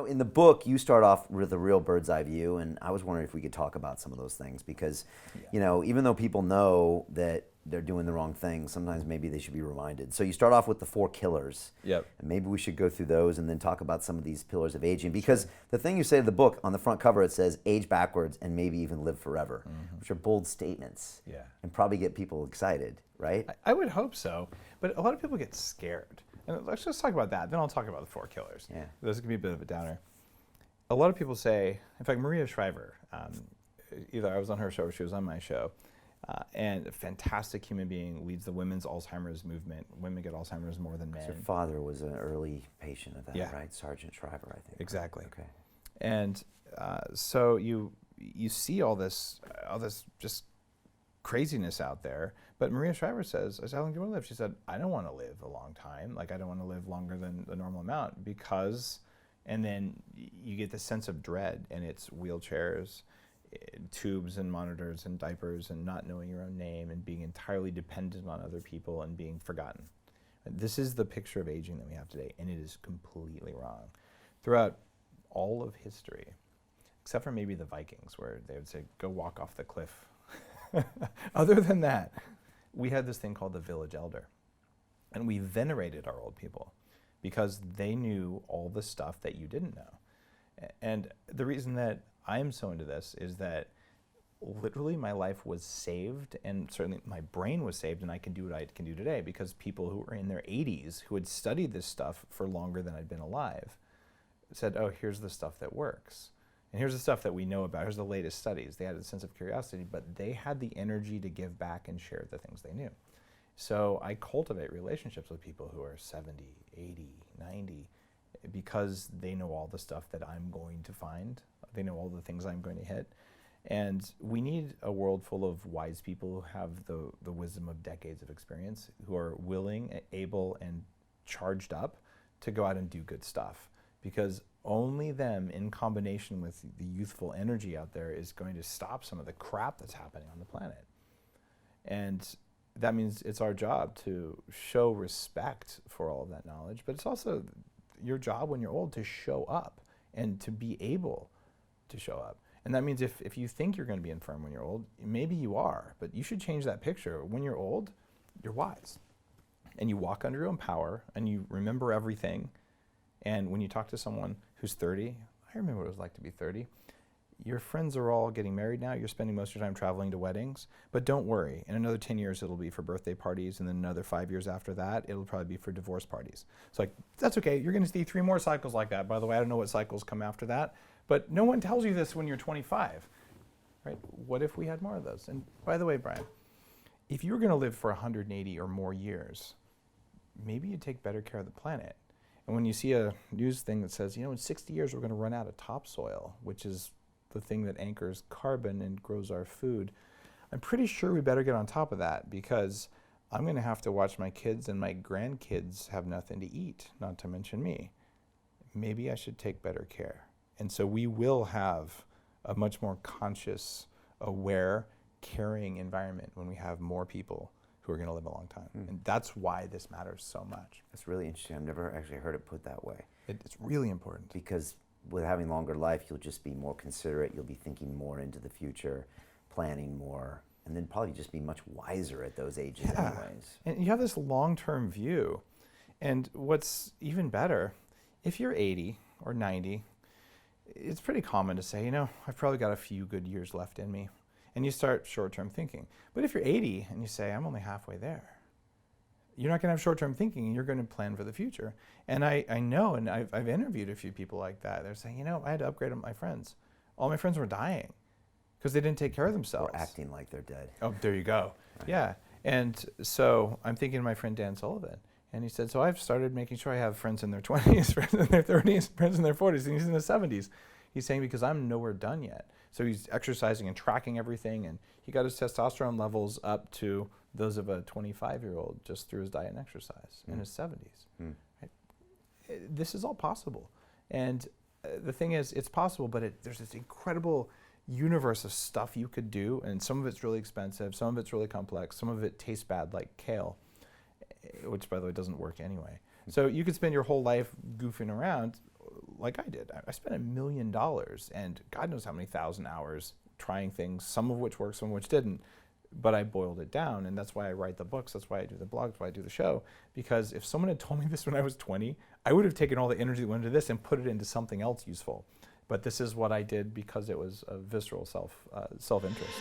in the book, you start off with a real bird's eye view, and I was wondering if we could talk about some of those things because, even though people know that they're doing the wrong thing, sometimes maybe they should be reminded. So you start off with the 4 killers. Yep. And maybe we should go through those and then talk about some of these pillars of aging. Because the thing you say to the book, on the front cover, it says age backwards and maybe even live forever, which are bold statements. Yeah. And probably get people excited, right? I would hope so, but a lot of people get scared. And let's just talk about that, then I'll talk about the 4 killers. Yeah. This can be a bit of a downer. A lot of people say, in fact, Maria Shriver, either I was on her show or she was on my show, and a fantastic human being, leads the women's Alzheimer's movement. Women get Alzheimer's more than men. Your father was an early patient of that, Yeah. right? Sergeant Shriver, I think. Exactly. Okay. And so you see all this just craziness out there. But Maria Shriver says, I said, how long do you want to live? She said, I don't want to live a long time. Like, I don't want to live longer than the normal amount because, and then you get this sense of dread, and it's wheelchairs, tubes and monitors and diapers and not knowing your own name and being entirely dependent on other people and being forgotten. This is the picture of aging that we have today, and it is completely wrong. Throughout all of history, except for maybe the Vikings, where they would say, go walk off the cliff. Other than that, we had this thing called the village elder, and we venerated our old people because they knew all the stuff that you didn't know. And the reason that I'm so into this is that literally my life was saved, and certainly my brain was saved, and I can do what I can do today because people who were in their 80s who had studied this stuff for longer than I'd been alive said, oh, here's the stuff that works. And here's the stuff that we know about. Here's the latest studies. They had a sense of curiosity, but they had the energy to give back and share the things they knew. So I cultivate relationships with people who are 70, 80, 90, because they know all the stuff that I'm going to find. They know all the things I'm going to hit. And we need a world full of wise people who have the wisdom of decades of experience, who are willing, able, and charged up to go out and do good stuff. Because only them, in combination with the youthful energy out there, is going to stop some of the crap that's happening on the planet. And that means it's our job to show respect for all of that knowledge, but it's also your job when you're old to show up and to be able to show up. And that means if you think you're going to be infirm when you're old, maybe you are, but you should change that picture. When you're old, you're wise. And you walk under your own power, and you remember everything. And when you talk to someone who's 30, I remember what it was like to be 30. Your friends are all getting married now. You're spending most of your time traveling to weddings. But don't worry. In another 10 years, it'll be for birthday parties. And then another 5 years after that, it'll probably be for divorce parties. It's like, that's okay. You're going to see 3 more cycles like that. By the way, I don't know what cycles come after that. But no one tells you this when you're 25. Right? What if we had more of those? And by the way, Brian, if you were going to live for 180 or more years, maybe you'd take better care of the planet. And when you see a news thing that says, in 60 years we're going to run out of topsoil, which is the thing that anchors carbon and grows our food, I'm pretty sure we better get on top of that, because I'm going to have to watch my kids and my grandkids have nothing to eat, not to mention me. Maybe I should take better care. And so we will have a much more conscious, aware, caring environment when we have more people who are going to live a long time. And that's why this matters so much. That's really interesting. I've never actually heard it put that way. It's really important. Because with having longer life, you'll just be more considerate. You'll be thinking more into the future, planning more, and then probably just be much wiser at those ages anyways. And you have this long-term view. And what's even better, if you're 80 or 90, it's pretty common to say, I've probably got a few good years left in me. And you start short-term thinking. But if you're 80 and you say, I'm only halfway there, you're not going to have short-term thinking, and you're going to plan for the future. And I know, and I've interviewed a few people like that. They're saying, I had to upgrade my friends. All my friends were dying because they didn't take care of themselves. Or acting like they're dead. Oh, there you go. Right. Yeah. And so I'm thinking of my friend Dan Sullivan. And he said, so I've started making sure I have friends in their 20s, friends in their 30s, friends in their 40s, and he's in his 70s. He's saying, because I'm nowhere done yet. So he's exercising and tracking everything, and he got his testosterone levels up to those of a 25-year-old just through his diet and exercise in his 70s. Right? This is all possible. And the thing is, it's possible, but there's this incredible universe of stuff you could do, and some of it's really expensive, some of it's really complex, some of it tastes bad like kale, which, by the way, doesn't work anyway. So you could spend your whole life goofing around, like I did. I spent $1 million and God knows how many thousand hours trying things, some of which worked, some of which didn't. But I boiled it down, and that's why I write the books, that's why I do the blogs, that's why I do the show. Because if someone had told me this when I was 20, I would have taken all the energy that went into this and put it into something else useful. But this is what I did because it was a visceral self-interest.